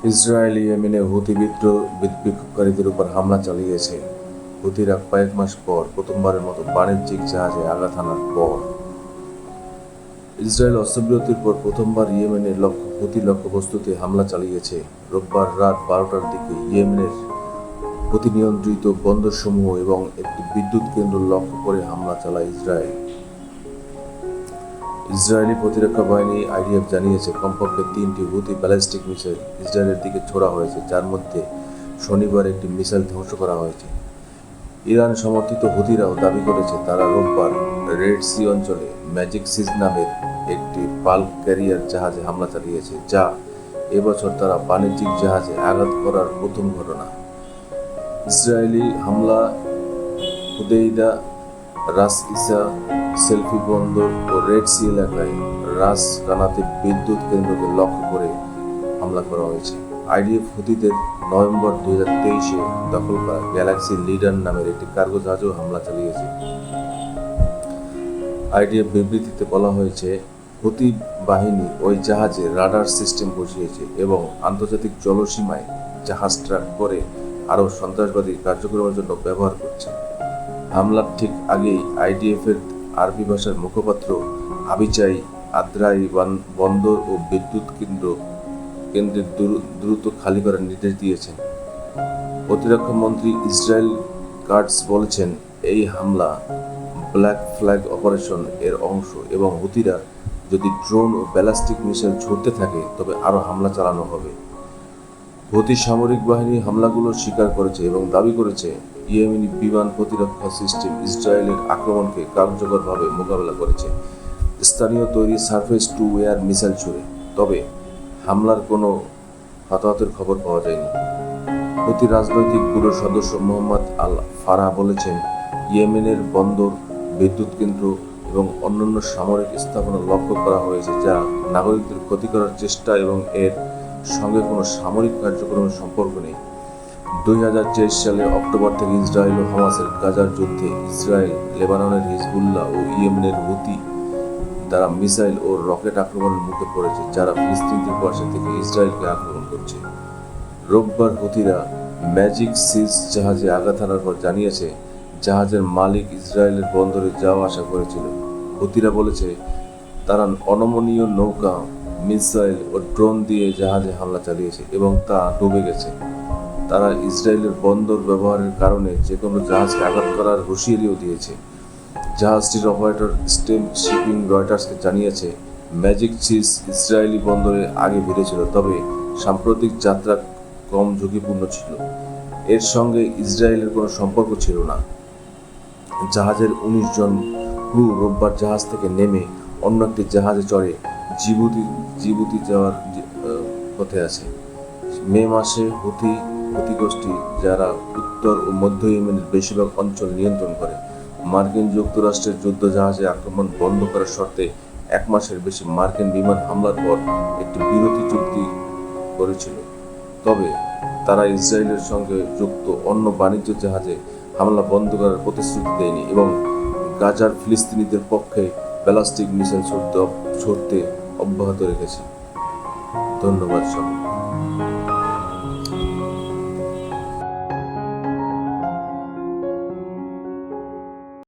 Israel ইয়েমেনে হুতি বিক্ষোভকারীদের উপর হামলা চালিয়েছে। হুতিরা কয়েক মাস পর প্রথমবারের মতো বাণিজ্যিক জাহাজে আঘাত হানার পর ইসরায়েল অস্ত্রবিরতির পর প্রথমবার ইয়েমেনের হুতি লক্ষ্যবস্তুতে হামলা চালিয়েছে। রোববার রাত 12টার দিকে ইয়েমেনের হুতি নিয়ন্ত্রিত বন্দরসমূহ এবং একটি বিদ্যুৎ কেন্দ্র লক্ষ্য করে হামলা চালায় ইসরায়েল। ইসরায়েলি প্রতিরক্ষা বাহিনী আইডিএফ জানিয়েছে কমপক্ষে 3টি হুতি ব্যালিস্টিক মিসাইল ইসরায়েলের দিকে ছোড়া হয়েছে, যার মধ্যে শনিবার একটি মিসাইল ধ্বংস করা হয়েছে। ইরান সমর্থিত হুতিরাও দাবি করেছে তারা রোববার রেড সি অঞ্চলে ম্যাজিক সিজ নামের একটি বাল্ক ক্যারিয়ার জাহাজে হামলা চালিয়েছে, যা এবছর তারা বাণিজ্যিক জাহাজে আঘাত করার প্রথম ঘটনা। ইসরায়েলি হামলা হুদেইদা, রাস ইসা, সেলফি বন্দর ও রেড সি এলাকায় রাস কানাতে বিদ্যুৎ কেন্দ্রকে লক্ষ্য করে হামলা করা হয়েছে। আইডিএফ হুতিদের নভেম্বর 2023-এ দখল করা গ্যালাক্সি লিডার নামের একটি কার্গো জাহাজেও হামলা চালিয়েছে। আইডিএফ বিবৃতিতে বলা হয়েছে, হুতি বাহিনী ওই জাহাজে রাডার সিস্টেম বসিয়েছে এবং আন্তর্জাতিক জলসীমায় জাহাজ ট্র্যাক করে আরও সন্ত্রাসবাদী কার্যক্রমের জন্য ব্যবহার করছে। হামলার ঠিক আগেই আইডিএফের আরবি ভাষার মুখপাত্র আবিচাই আদ্রাই বন্দর ও বিদ্যুৎ কেন্দ্রের দ্রুত খালি করার নির্দেশ দিয়েছেন। প্রতিরক্ষা মন্ত্রী ইসরায়েল কাটস বলেছেন, এই হামলা ব্ল্যাক ফ্ল্যাগ অপারেশন এর অংশ এবং হুতিরা যদি ড্রোন ও ব্যালিস্টিক মিসাইল ছুড়তে থাকে তবে আরও হামলা চালানো হবে। হুতি সামরিক বাহিনী হামলাগুলো স্বীকার করেছে এবং দাবি করেছে ইয়েমেনি বিমান প্রতিরক্ষা সিস্টেম ইসরায়েলের আক্রমণকে কার্যকরভাবে মোকাবেলা করেছে স্থানীয় তৈরি সারফেস টু এয়ার মিসাইল ছুড়ে। তবে হামলার কোনো হতাহতের খবর পাওয়া যায়নি। হুতি রাজনৈতিক ব্যুরোর সদস্য মোহাম্মদ আল ফারাহ বলেছেন, ইয়েমেনের বন্দর, বিদ্যুৎ কেন্দ্র এবং অন্যান্য সামরিক স্থাপনা লক্ষ্য করা হয়েছে যা নাগরিকদের ক্ষতি করার চেষ্টা এবং এর সঙ্গে কোনো সামরিক কার্যক্রমের সম্পর্ক নেই। 2023 সালে অক্টোবর থেকে ইসরায়েল ও হামাসের গাজার যুদ্ধে ইসরায়েল, লেবাননের হিজবুল্লাহ ও ইয়েমেনের হুতি দ্বারা মিসাইল ও রকেট আক্রমণের মুখে পড়েছে, যারা ফিলিস্তিনিদের পাশে থেকে ইসরায়েলকে আক্রমণ করছে। রোববার হুতিরা ম্যাজিক সিজ জাহাজে আঘাত হানার পর জানিয়েছে, জাহাজের মালিক ইসরায়েলের বন্দরে যাওয়া আসা করেছিল। হুতিরা বলেছে, তারা অনমনীয় নৌকা, মিসাইল ও ড্রোন দিয়ে জাহাজে হামলা চালিয়েছে এবং তা ডুবে গেছে। তারা ইসরায়েলের বন্দর ব্যবহারের কারণে যে কোনো জাহাজকে আঘাত করার হুঁশিয়ারিও দিয়েছে। জাহাজটির অপারেটর স্টেম শিপিং রয়টার্সকে জানিয়েছে, ম্যাজিক সিজ ইসরায়েলি বন্দরে আগে ভিড়েছিল, তবে সাম্প্রতিক যাত্রা কম ঝুঁকিপূর্ণ ছিল। এর সঙ্গে ইসরায়েলের কোনো সম্পর্ক ছিল না। জাহাজের 19 জন ক্রু রোববার জাহাজ থেকে নেমে অন্য একটি জাহাজে চড়ে জিবুতি যাওয়ার পথে আছে। মে মাসে হুতি গোষ্ঠী, যারা উত্তর ও মধ্য ইয়েমেনের বেশিরভাগ অঞ্চল নিয়ন্ত্রণ করে, মার্কিন যুক্তরাষ্ট্রের যুদ্ধ জাহাজে আক্রমণ বন্ধ করার শর্তে 1 মাসের বেশি মার্কিন বিমান হামলার পর একটি বিরতি চুক্তি করেছিল। তবে তারা ইসরায়েলের সঙ্গে যুক্ত অন্য বাণিজ্য জাহাজে হামলা বন্ধ করার প্রতিশ্রুতি দেয়নি এবং গাজার ফিলিস্তিনিদের পক্ষে ব্যালিস্টিক মিসাইল ছুড়তে অব্যাহত রেখেছে। ধন্যবাদ সবাই।